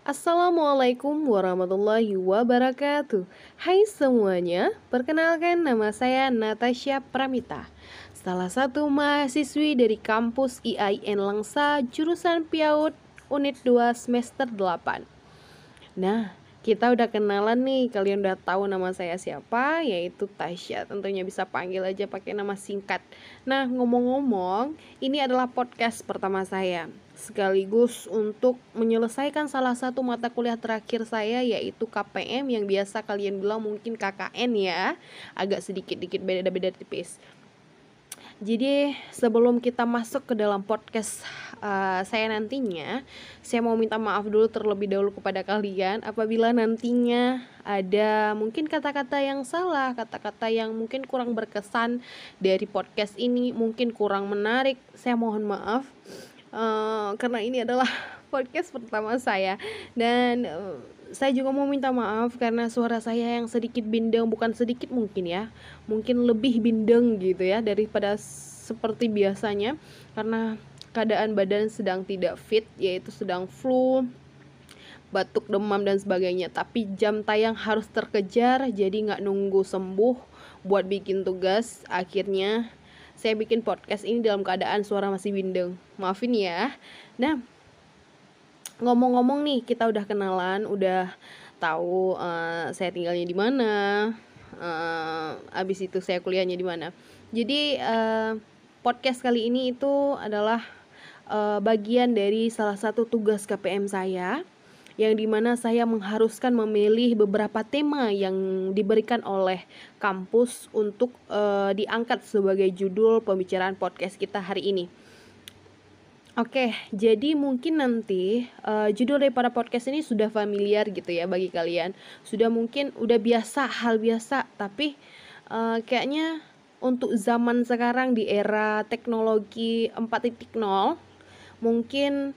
Assalamualaikum warahmatullahi wabarakatuh. Hai semuanya, perkenalkan nama saya Natasha Pramita, salah satu mahasiswi dari kampus IAIN Langsa jurusan PIAUD Unit 2 semester 8. Nah, kita udah kenalan nih, kalian udah tahu nama saya siapa, yaitu Tasya. Tentunya bisa panggil aja pakai nama singkat. Nah, ngomong-ngomong, ini adalah podcast pertama saya, sekaligus untuk menyelesaikan salah satu mata kuliah terakhir saya, yaitu KPM, yang biasa kalian bilang mungkin KKN ya. Agak sedikit-dikit beda-beda tipis. Jadi sebelum kita masuk ke dalam podcast saya nantinya, saya mau minta maaf dulu terlebih dahulu kepada kalian apabila nantinya ada mungkin kata-kata yang salah, kata-kata yang mungkin kurang berkesan dari podcast ini, mungkin kurang menarik. Saya mohon maaf karena ini adalah podcast pertama saya. Dan saya juga mau minta maaf karena suara saya yang sedikit bindeng, bukan sedikit mungkin ya, mungkin lebih bindeng gitu ya daripada seperti biasanya, karena keadaan badan sedang tidak fit, yaitu sedang flu, batuk, demam dan sebagainya. Tapi jam tayang harus terkejar, jadi nggak nunggu sembuh buat bikin tugas. Akhirnya saya bikin podcast ini dalam keadaan suara masih bindeng, maafin ya. Nah, ngomong-ngomong nih, kita udah kenalan, udah tahu saya tinggalnya di mana, abis itu saya kuliahnya di mana. Jadi podcast kali ini itu adalah bagian dari salah satu tugas KPM saya, yang dimana saya mengharuskan memilih beberapa tema yang diberikan oleh kampus untuk diangkat sebagai judul pembicaraan podcast kita hari ini. Oke, jadi mungkin nanti judul daripada podcast ini sudah familiar gitu ya bagi kalian. Sudah mungkin udah biasa, hal biasa, tapi kayaknya untuk zaman sekarang di era teknologi 4.0 mungkin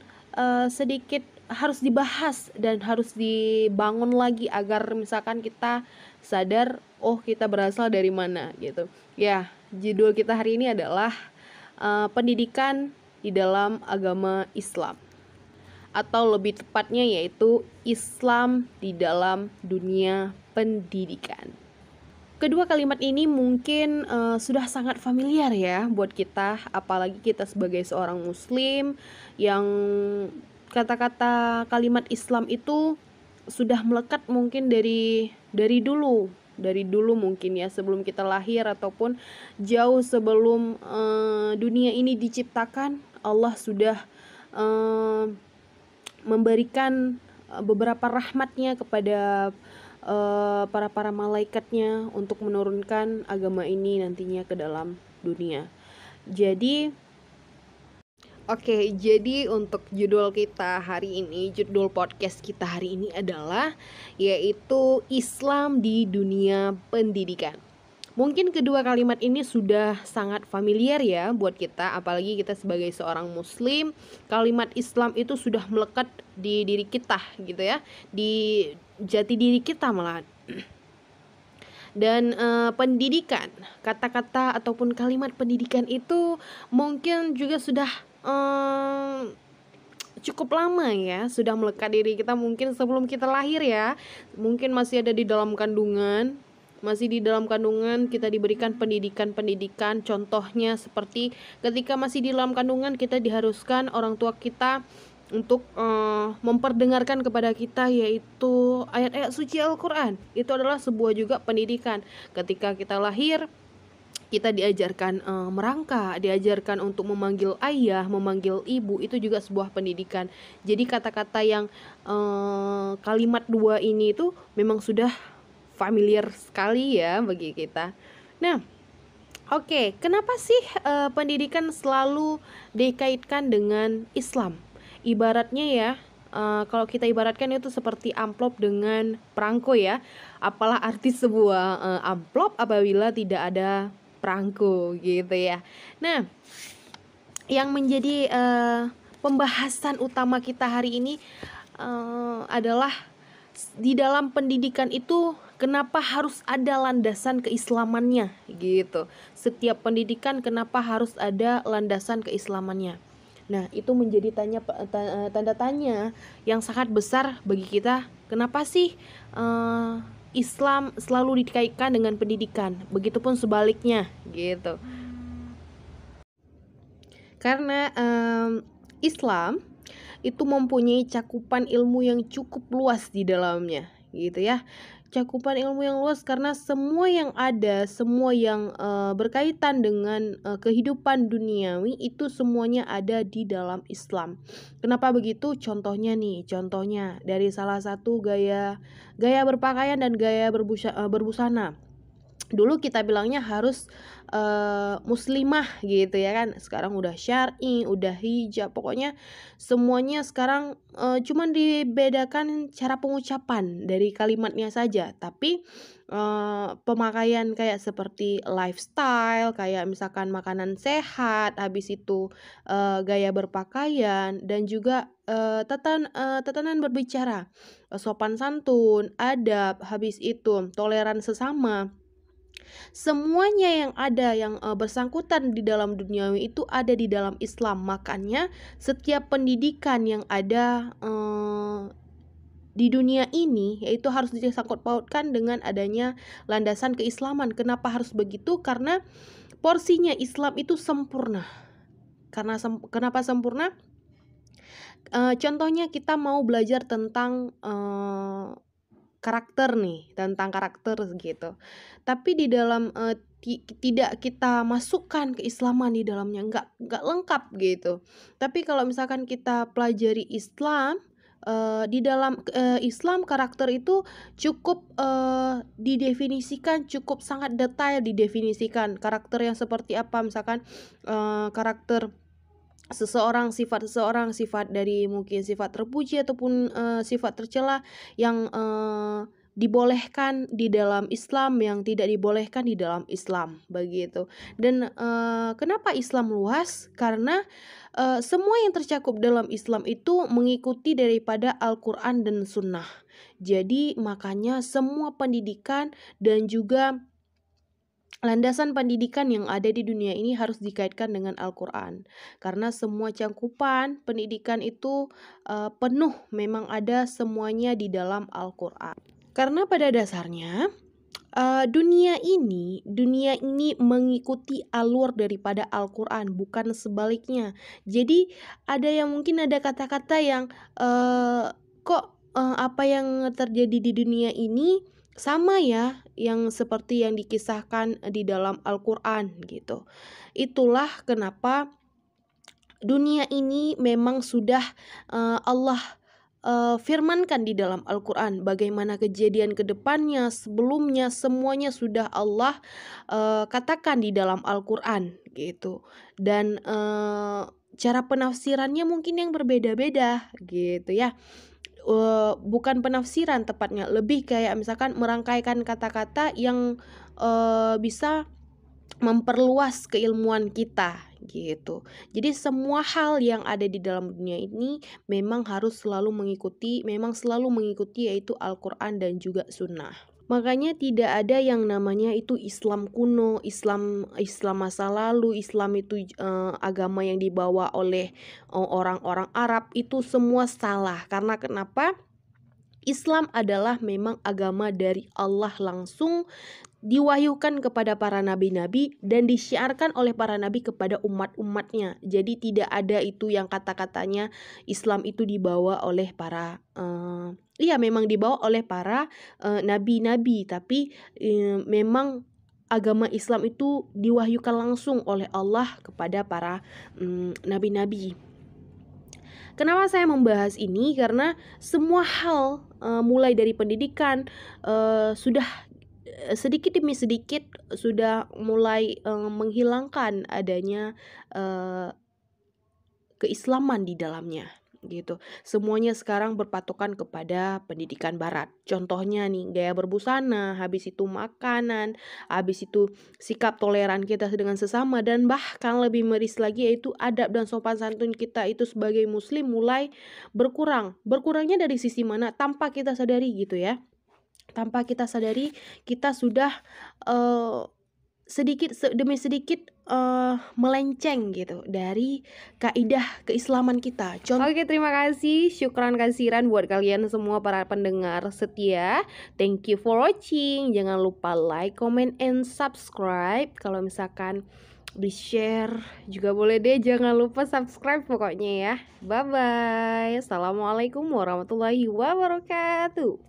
sedikit harus dibahas dan harus dibangun lagi agar misalkan kita sadar, oh kita berasal dari mana gitu. Ya, judul kita hari ini adalah pendidikan di dalam agama Islam, atau lebih tepatnya yaitu Islam di dalam dunia pendidikan. Kedua kalimat ini mungkin sudah sangat familiar ya buat kita, apalagi kita sebagai seorang muslim yang kata-kata kalimat Islam itu sudah melekat mungkin dari dulu mungkin ya, sebelum kita lahir ataupun jauh sebelum dunia ini diciptakan. Allah sudah memberikan beberapa rahmatnya kepada para malaikatnya untuk menurunkan agama ini nantinya ke dalam dunia. Jadi untuk judul kita hari ini, judul podcast kita hari ini adalah yaitu Islam di dunia pendidikan. Mungkin kedua kalimat ini sudah sangat familiar ya buat kita, apalagi kita sebagai seorang muslim. Kalimat Islam itu sudah melekat di diri kita gitu ya, di jati diri kita malahan. Dan pendidikan, kata-kata ataupun kalimat pendidikan itu mungkin juga sudah cukup lama ya, sudah melekat diri kita mungkin sebelum kita lahir ya. Mungkin masih ada di dalam kandungan, kita diberikan pendidikan. Contohnya seperti ketika masih di dalam kandungan, kita diharuskan orang tua kita untuk memperdengarkan kepada kita yaitu ayat-ayat suci Al-Quran. Itu adalah sebuah juga pendidikan. Ketika kita lahir, kita diajarkan merangkak, diajarkan untuk memanggil ayah, memanggil ibu, itu juga sebuah pendidikan. Jadi kata-kata yang kalimat dua ini itu memang sudah familiar sekali ya bagi kita. Nah, oke, kenapa sih pendidikan selalu dikaitkan dengan Islam? Ibaratnya ya, kalau kita ibaratkan itu seperti amplop dengan perangko ya. Apalah arti sebuah amplop apabila tidak ada perangko gitu ya. Nah, yang menjadi pembahasan utama kita hari ini adalah di dalam pendidikan itu kenapa harus ada landasan keislamannya gitu. Setiap pendidikan kenapa harus ada landasan keislamannya. Nah, itu menjadi tanda tanya yang sangat besar bagi kita. Kenapa sih Islam selalu dikaitkan dengan pendidikan? Begitupun sebaliknya, gitu. Karena Islam itu mempunyai cakupan ilmu yang cukup luas di dalamnya, gitu ya. Cakupan ilmu yang luas karena semua yang ada, semua yang berkaitan dengan kehidupan duniawi itu semuanya ada di dalam Islam. Kenapa begitu? Contohnya dari salah satu gaya berpakaian dan gaya berbusana. Dulu kita bilangnya harus muslimah gitu ya kan. Sekarang udah syar'i, udah hijab. Pokoknya semuanya sekarang cuman dibedakan cara pengucapan dari kalimatnya saja. Tapi pemakaian kayak seperti lifestyle, kayak misalkan makanan sehat, habis itu gaya berpakaian, dan juga tatanan berbicara, sopan santun, adab, habis itu toleran sesama. Semuanya yang ada yang bersangkutan di dalam duniawi itu ada di dalam Islam. Makanya setiap pendidikan yang ada di dunia ini yaitu harus disangkut pautkan dengan adanya landasan keislaman. Kenapa harus begitu? Karena porsinya Islam itu sempurna. Kenapa sempurna? Contohnya kita mau belajar tentang karakter nih, tentang karakter gitu. Tapi di dalam tidak kita masukkan keislaman di dalamnya, nggak lengkap gitu. Tapi kalau misalkan kita pelajari Islam, di dalam Islam karakter itu cukup didefinisikan, cukup sangat detail didefinisikan. Karakter yang seperti apa, misalkan karakter sifat seseorang, sifat dari mungkin sifat terpuji ataupun sifat tercela yang dibolehkan di dalam Islam, yang tidak dibolehkan di dalam Islam, begitu. Dan kenapa Islam luas? Karena semua yang tercakup dalam Islam itu mengikuti daripada Al-Quran dan Sunnah. Jadi makanya semua pendidikan dan juga landasan pendidikan yang ada di dunia ini harus dikaitkan dengan Al-Quran. Karena semua cangkupan pendidikan itu penuh, memang ada semuanya di dalam Al-Quran. Karena pada dasarnya dunia ini mengikuti alur daripada Al-Quran, bukan sebaliknya. Jadi mungkin ada kata-kata yang apa yang terjadi di dunia ini sama ya yang seperti yang dikisahkan di dalam Al-Quran gitu. Itulah kenapa dunia ini memang sudah Allah firmankan di dalam Al-Quran. Bagaimana kejadian kedepannya, sebelumnya, semuanya sudah Allah katakan di dalam Al-Quran gitu. Dan cara penafsirannya mungkin yang berbeda-beda gitu ya. Bukan penafsiran tepatnya, lebih kayak misalkan merangkaikan kata-kata yang bisa memperluas keilmuan kita gitu. Jadi semua hal yang ada di dalam dunia ini memang selalu mengikuti yaitu Al-Quran dan juga Sunnah. Makanya tidak ada yang namanya itu Islam kuno, Islam masa lalu, Islam itu agama yang dibawa oleh orang-orang Arab. Itu semua salah. Karena kenapa? Islam adalah memang agama dari Allah langsung, diwahyukan kepada para nabi-nabi dan disiarkan oleh para nabi kepada umat-umatnya. Jadi tidak ada itu yang kata-katanya Islam itu dibawa oleh para memang dibawa oleh para nabi-nabi, tapi memang agama Islam itu diwahyukan langsung oleh Allah kepada para nabi-nabi. Kenapa saya membahas ini? Karena semua hal mulai dari pendidikan sudah sedikit demi sedikit sudah mulai menghilangkan adanya keislaman di dalamnya gitu. Semuanya sekarang berpatokan kepada pendidikan barat. Contohnya nih, gaya berbusana, habis itu makanan, habis itu sikap toleran kita dengan sesama, dan bahkan lebih miris lagi yaitu adab dan sopan santun kita itu sebagai muslim mulai berkurang. Berkurangnya dari sisi mana? Tanpa kita sadari gitu ya. Tanpa kita sadari kita sudah demi sedikit melenceng gitu dari kaidah keislaman kita. Oke, terima kasih. Syukran kasiran buat kalian semua para pendengar setia. Thank you for watching. Jangan lupa like, comment, and subscribe. Kalau misalkan di share juga boleh deh. Jangan lupa subscribe pokoknya ya. Bye bye. Assalamualaikum warahmatullahi wabarakatuh.